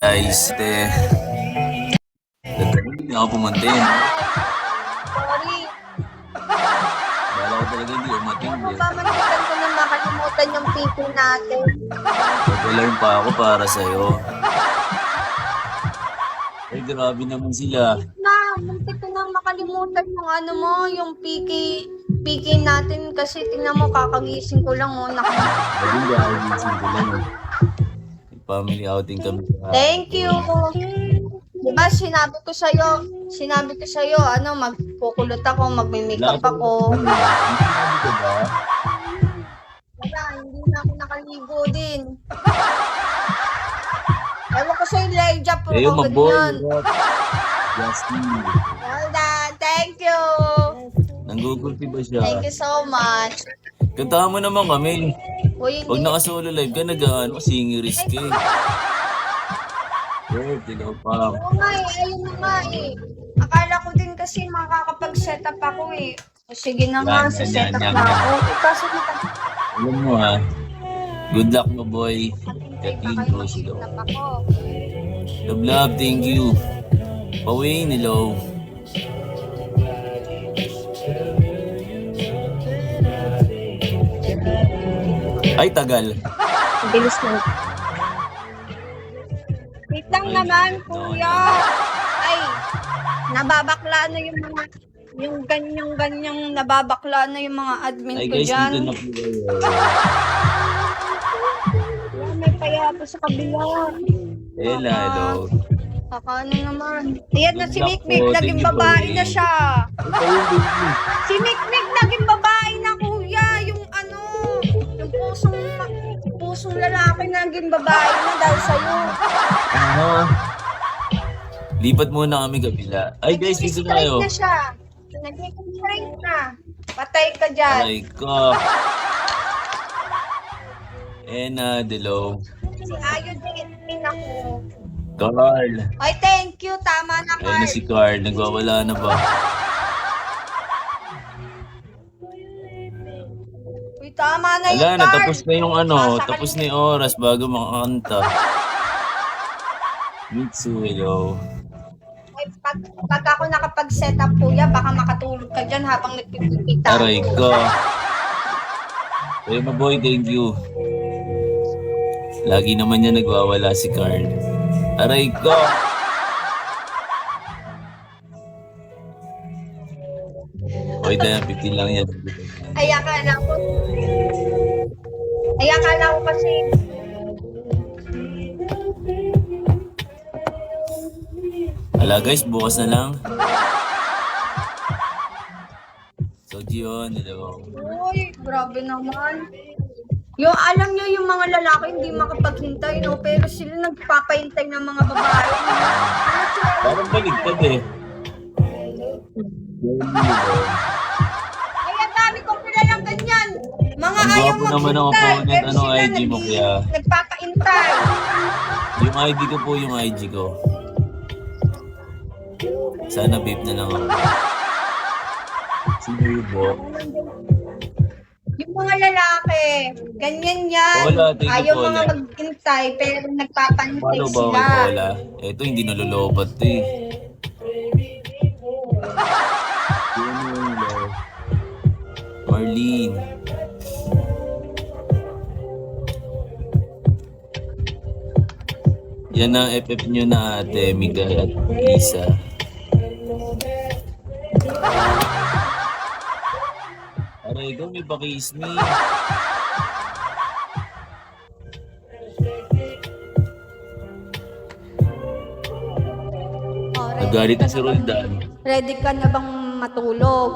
Guys, hindi ako pumunta yun. Sorry. Bala ko talaga hindi umating. Mapamantikan ko na makalimutan yung people natin. Nag-alarm pa ako para sa'yo. Ay, grabe naman sila. Muntik ko na makalimutan yung ano mo, yung PK natin kasi tingnan mo kakagising ko lang oh. Hindi ako gising ko lang. Family outing kami. Thank you. Diba sinabi ko sa'yo, ano, magkukulot ako, magme-makeup ako. Sinabi ko ba? Wala, hindi na ako nakaligo din. Ewan ko sa'yo, Elijah, puro Ayun, ko maboy. ganyan. Justin. Well done, thank you. Nanggugulpi ba siya? Thank you so much. Kantahan mo naman kami. Uy, Pag hindi. naka-solo live ka, singiris ka eh. Oh, tigaw pa. Oo nga eh, ayun na nga eh. Akala ko din kasi makakapag-setup ako eh. O sige na nga, Yan, sa yan, setup yan, na yan. ako. Kaso Alam mo ha. Good luck mo boy. Kathleen kayo Rosilo. mag-setup ako. Love, thank you. Pawing, hello. Ay, tagal. Bilis na. Wait lang naman, kuya. Ay, nababakla na yung mga yung ganyang nababakla na yung mga admin Ay ko guys, dyan. dito na po kayo. Wala, may payato sa kabila. Ella, hello. Kakano naman. Ayan na si Good luck Mikmik, po. naging Thank you, babae Pauline. na siya. Ito yung baby. Si Mikmik naging babae na kuya. Yung ano, yung pusong lalaki naging babae na dahil sa'yo. Ano? Lipat muna kami kabila. Ay guys, dito na kayo. Nag-straight na siya. Nag-straight na. Patay ka dyan. Aray ko. Delo. Si Ayo din ako. Carl. Ay, thank you. Tama na, Ayun na Carl. si Carl. Nagwawala na ba? Uy, tama na Wala yun, na. Carl. Tapos na yung ano. Sasakal- Tapos na yung oras bago makakanta. Mitsu, hello. Ay, pag ako nakapag-set up, kuya, baka makatulog ka dyan habang nagpipikita. Aray ko. Ay, maboy, thank you. Lagi naman niya nagwawala si Carl. Aray ko. Oy, dahil 50 lang yan. Ay, akala ko kasi, Hala guys, bukas na lang. So, Gion, hello. uy, grabe naman. Yung alam nyo, yung mga lalaki hindi makapaghintay, no? Pero sila nagpapahintay ng mga babae. No? Parang baligtad eh. Ay, ang dami kong kilalang ganyan. Mga Ang ayaw gwapo naman ang maghintay. opponent. Pero Anong sila IG mo, kuya? nagpapahintay. Yung ID ko po yung IG ko. Sana vape na lang ako. Sino yung bo? Yung mga lalaki, ganyan yan. Paula, thank you, Ayaw Paula. mga maghintay, pero nagpapahintay Paano ba sila. kay Paula? Eto, hindi nalolobat to eh. Marlene. Yan ang FF nyo na ate, Miguel at Isa. Aray ko, may pakis me. Oh, Nagalit na si Roldan. ready ka na bang matulog?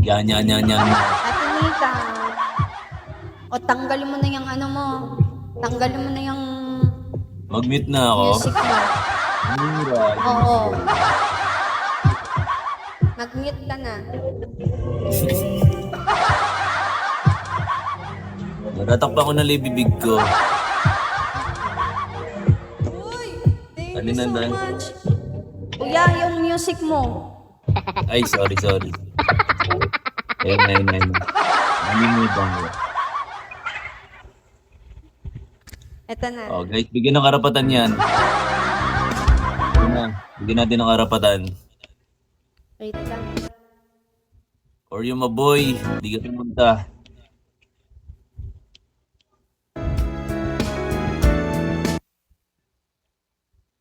Yan. Ate Nika, o tanggalin mo na yung ano mo. Tanggalin mo na yung Mag-mute na ako. music mo. Mura. Oo. Nag-mute ka na. Natatakpan ko na lang yung bibig ko. Uy, thank Ano you so nandan? much. Kuya, yung music mo. Ay, sorry. Ayun. Nalimutan ko. Eto na. Oh, guys, bigyan ng karapatan yan. na. Bigyan natin ng karapatan. Wait lang. Or yung maboy, hindi ka pumunta.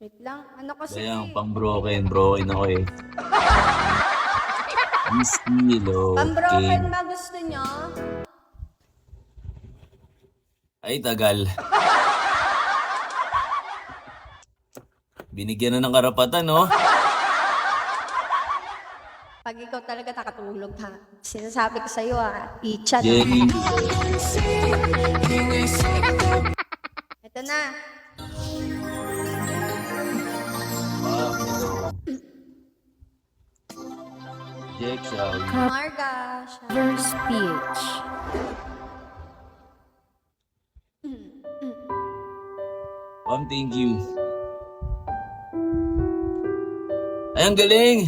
Wait lang. Ano kasi? Kaya pang broken ako eh. Whiskey, Pambroken okay. ba gusto nyo? Ay, tagal. Binigyan na ng karapatan, no? Pag ikaw talaga nakatulog ha. Sinasabi ko sa'yo ha. Ichan ha. Jenny. Ito na. Jack Shaw. Marga. Verse PH. Thank you. Ay, ang galing!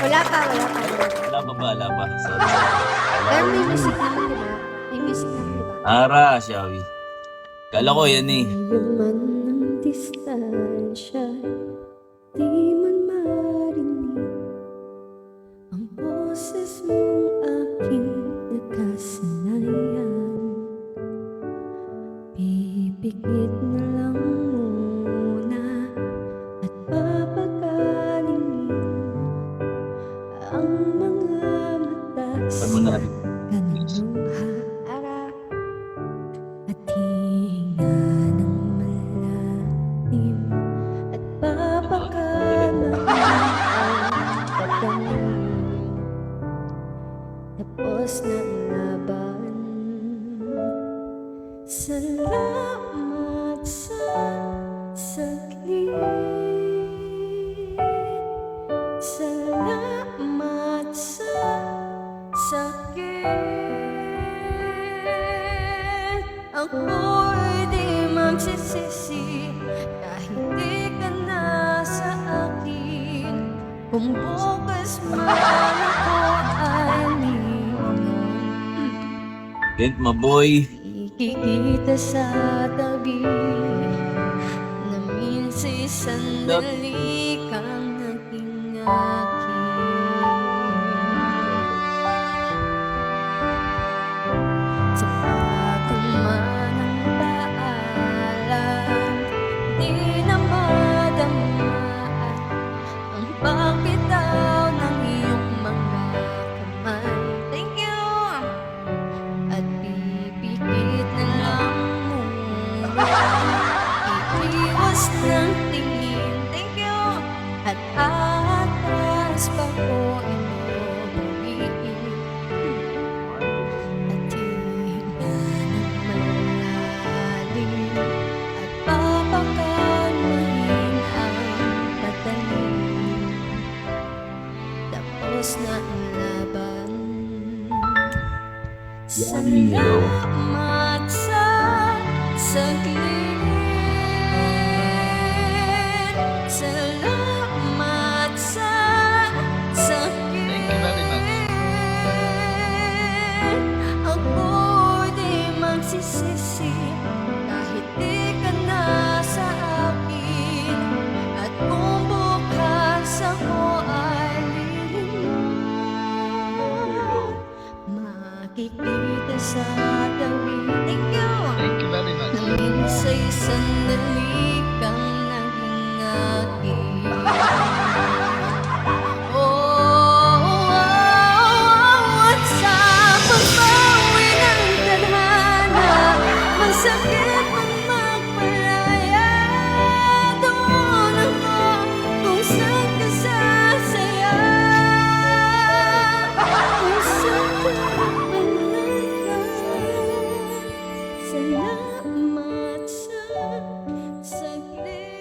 Wala pa. Wala pa. Sorry. Pero may music naman, di ba? May music naman, di ba? Ara, Shawi. Kala ko yan eh. Man ng distansya, di man marinig ang boses mong aking nakasanayan. Pipikit na lang muna at papagalingin ang mga mata Saan mo na? kaninong harap at hinga ng malalim at papakalmahin ang pagdating. Tapos na ang laban. Salamat sa saglit. Salamat sa sakit. Ako'y di magsisisi kahit di ka na sa akin. Kung bukas man ako ay lingon, Kent, maboy. ikikita sa tabi na minsa'y sandali kang naging akin. Sa pagkuman ng paalam, di na madamaan ang pagbitaw ng iyong mga kamay. Thank you! At pipikit na lang muna, iiwas ng tingin. Thank you! At atas pa ko ito gawin. At hinga ng malalim at papakalmahin ang patalim. Tapos na ang laban. Yummy, hello. Salamat sa saglit. Salamat sa sakit. Thank you very much. Ako'y di magsisisi kahit di ka na sa akin. At kung bukas ako ay lilingon, makikita sa tabi. Thank you! Thank you very much. Nang minsa'y sandali kang naging akin. At sa pagbawi ng tadhana, masakit man magpalaya. Doon ako kung saan ka sasaya, kung saan ka malaya. Salamat sa saglit.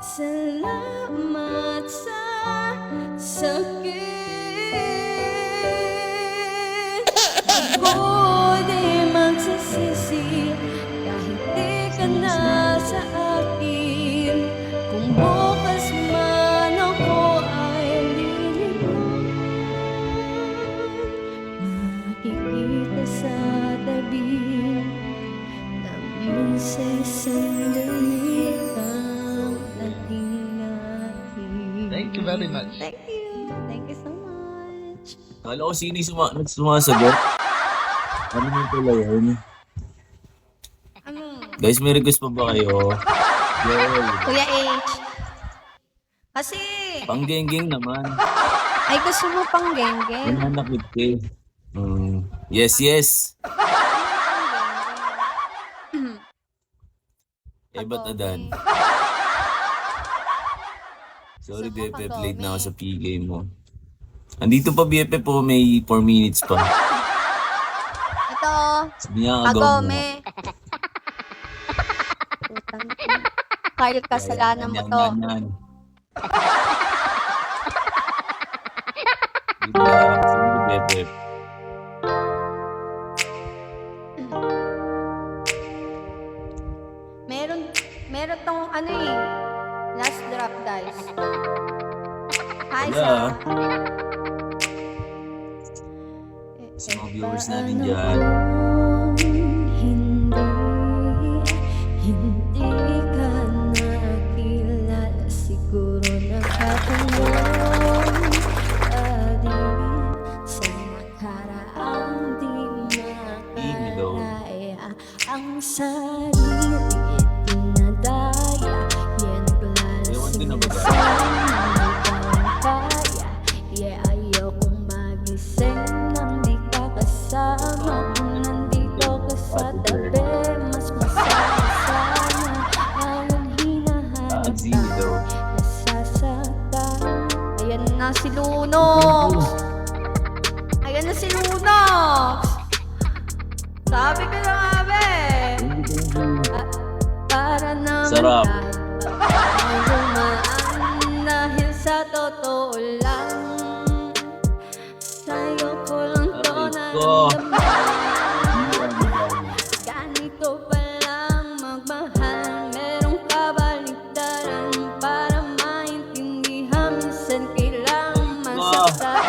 Salamat sa sakit. Ako'y di magsisisi kahit di ka na sa akin. Kung bukas man ako ay lilingon, makikita sa tabi na minsa'y sandali very much. Thank you. Thank you so much. Kala ko sino yung sumasagot. Ano mo pala yun? Ano? Guys, may request pa ba kayo? Yo, Kuya H. Kasi, pang-geng-geng naman. ay gusto mo pang geng-geng. Nananakit eh. Yes, yes. Eh, ba't adan? Sorry, Gusto mo BFF. pa, Late na ako Tommy. sa P-game mo. Andito pa, BFF po. May 4 minutes pa. Ito, Sabi niya, agaw mo. Agome. Kyle, kasalanan mo to. Yan. Sige, BFF. Meron tong ano eh. Last drop, guys. Hi, Wala, sa... Sa mga viewers natin dyan. Hindi ka nakilala, siguro nagkatanong sa nakaraang di makalaya ang sarili itinadaya, yan Ewan din na ba naglalasing sa kaya, ayokong magising nang di ka kasama, kung nandito ka sa tabi, mas masaya sana ang hinahanap Zero. nasasaktan. Ayan na si Lunox. Ayan na si Lunox. Sabi ko na nga, be. Para naman Sarap. kahit gumaan, dahil sa totoo lang sa'yo ko lang to Aray ko. naramdaman. Ganito pa lang magmahal, merong kabaligtaran para maintindihan, minsan kailangan masaktan.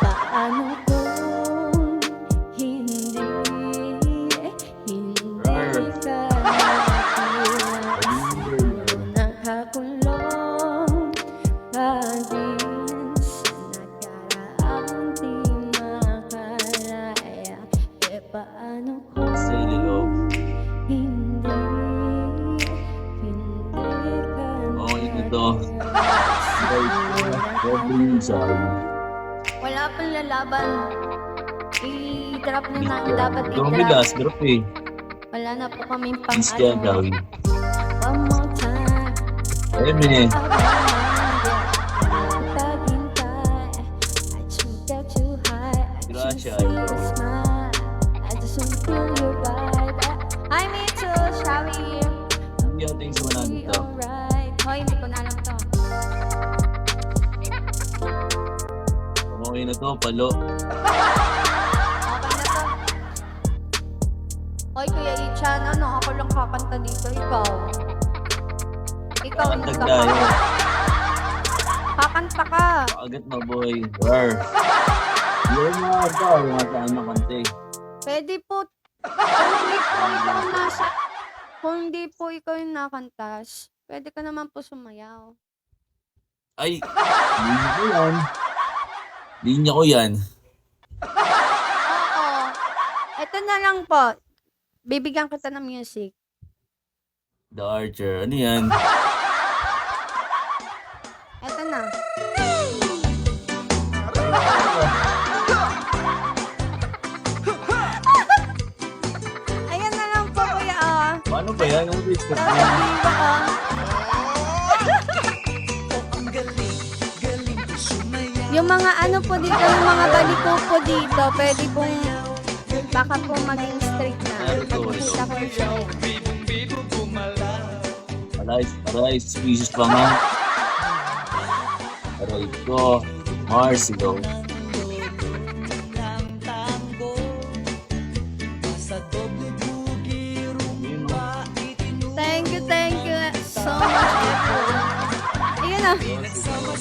Paano kung hindi ka nakakulong pa din sa nakaraang di makalaya? Paano kung Say hello. hindi ka Okay na to. Wala pang lalaban. I-drop na natin dapat Ito may i-drop. last drop eh. Wala na po kaming Please kaya pang-ano. gawin. one more time? Ayun eh. Gracia, Hi, Mitchell. Shawi. Hindi ako tingin sa manalo to. Hoy, hindi ko na alam to. Okay na to, palo. Okay na to. Hoy, Kuya Ichan, ano? Ako lang kakanta dito. Ikaw. Ikaw ang Kakantag tayo. Kakanta ka. Pakagat mo, boy. Rar. Yung mga ito, yung mga saan na kante. Pwede po. Kung hindi po ikaw yung nakantas, pwede ka naman po sumayaw. Ay, linya ko yan. Linya ko yan. Oo. Ito na lang po. Bibigyan kita ng music. The Archer. Ano yan? Ito na. Ayan na lang po, kuya. Paano ba yan? Ano ba yung step Sabi yan? ba, Yung mga ano po dito, yung mga baliko po dito, pwede pong baka po maging straight na. Pagkita ko siya. Aray, suspicious pa nga. Aray ko. Mars, go. Thank you so much, everyone. Ayun na.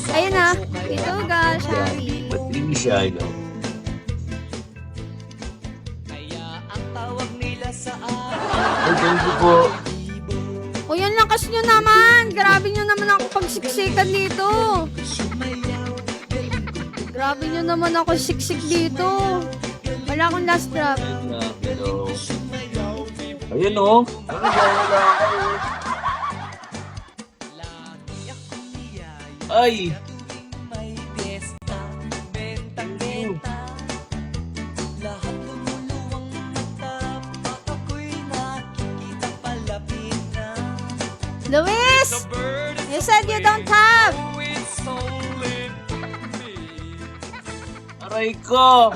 Ayun na. Ito ga, Shari. Patricia, go. Ay, thank you po. O yan lang lakas nyo naman! Grabe nyo naman ako pagsiksikan dito! Grabe nyo naman ako siksik dito! Wala akong last drop. Hello. Ayun o. Wala ako. Ay! Luis! You said you don't have! Aray ko!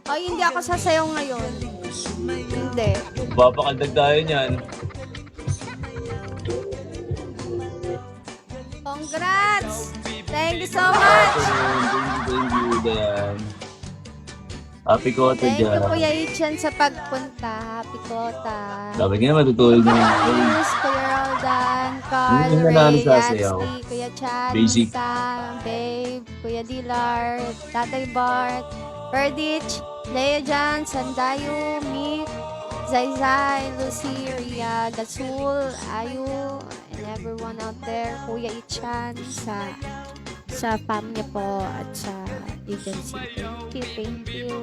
Ay, hindi ako sasayaw ngayon. Hindi. Babakaldag tayo niyan. Congrats! Thank you so much! Thank you, Dayan. Happy Kota Thank you, dyan. Kuya Ichan, sa pagpunta. Happy Kota. Dapat nga matutulog na. Thanks, Kuya Roldan, Carl, Hindi mo na Ray, nasasayaw. Yatsy, Kuya Chan, Basic. Sam, Babe, Kuya Dilar, Tatay Bart, Perdich, Lea Jan, Sandayo, Mick, Zaizay, Lucy, Ria, Gasul, Ayu, and everyone out there, Kuya Ichan, sa family po at sa agency. Thank you.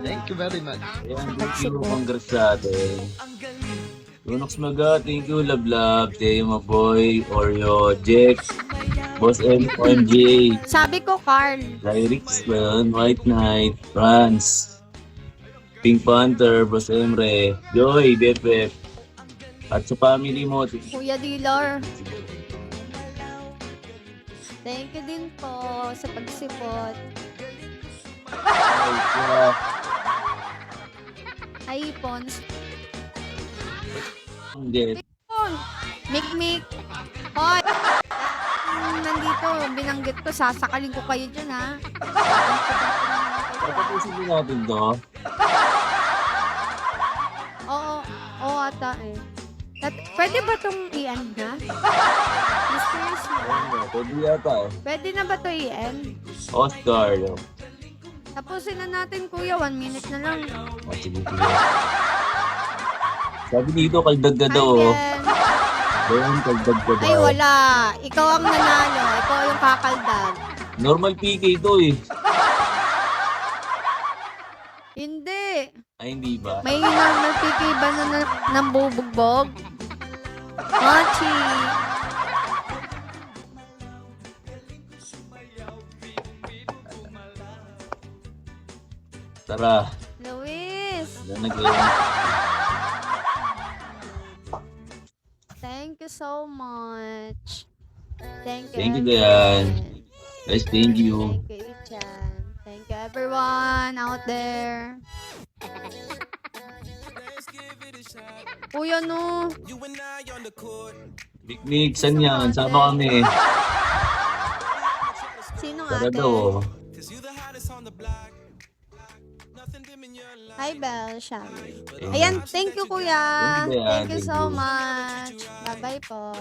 Thank you very much. Ayan, thank you. Congrats sa atin. Lunox Maga, thank you. Love, love. Teo, my boy. Oreo, Jack. Boss M, OMJ. Sabi ko, Carl. Lyrix, White Knight. Franz. Pink Panther, Boss Emre. Joy, BFF. At sa family mo. Kuya Dilar. Thank you din po sa pagsipot. Ay, Pons. Hindi. Mik. Hoy! Nandito, binanggit ko, sasakalin ko kayo dyan, ha? Patapusin din natin to. Oo ata eh. Pwede ba itong i-end na? Seriously. Pwede yata eh. Pwede na ba ito i-end? Oscar. No? Tapusin na natin, kuya. 1 minute na lang. Sige. Sabi dito, kaldag ka Hi, daw. Oh. Ben. Doon, kaldag ka daw. Ay, wala. Ikaw ang nanalo. Ikaw yung kakaldag. Normal PK ito eh. Hindi. Ay, hindi ba? May normal PK ba na ng bubugbog? Mochi. Tara. Luis. Thank you so much. Thank you. Thank you, everyone. Dayan. Guys, thank you. Thank you, Ichan. Thank you, everyone out there. Uy, ano? Picnic, saan yan? Sama kami. Sinong Tara ate? daw. Oh. Hi, Belle, Shally. Ayan, thank you, kuya. Thank you, Dayan. Thank you Thank so you. much. Bye-bye po.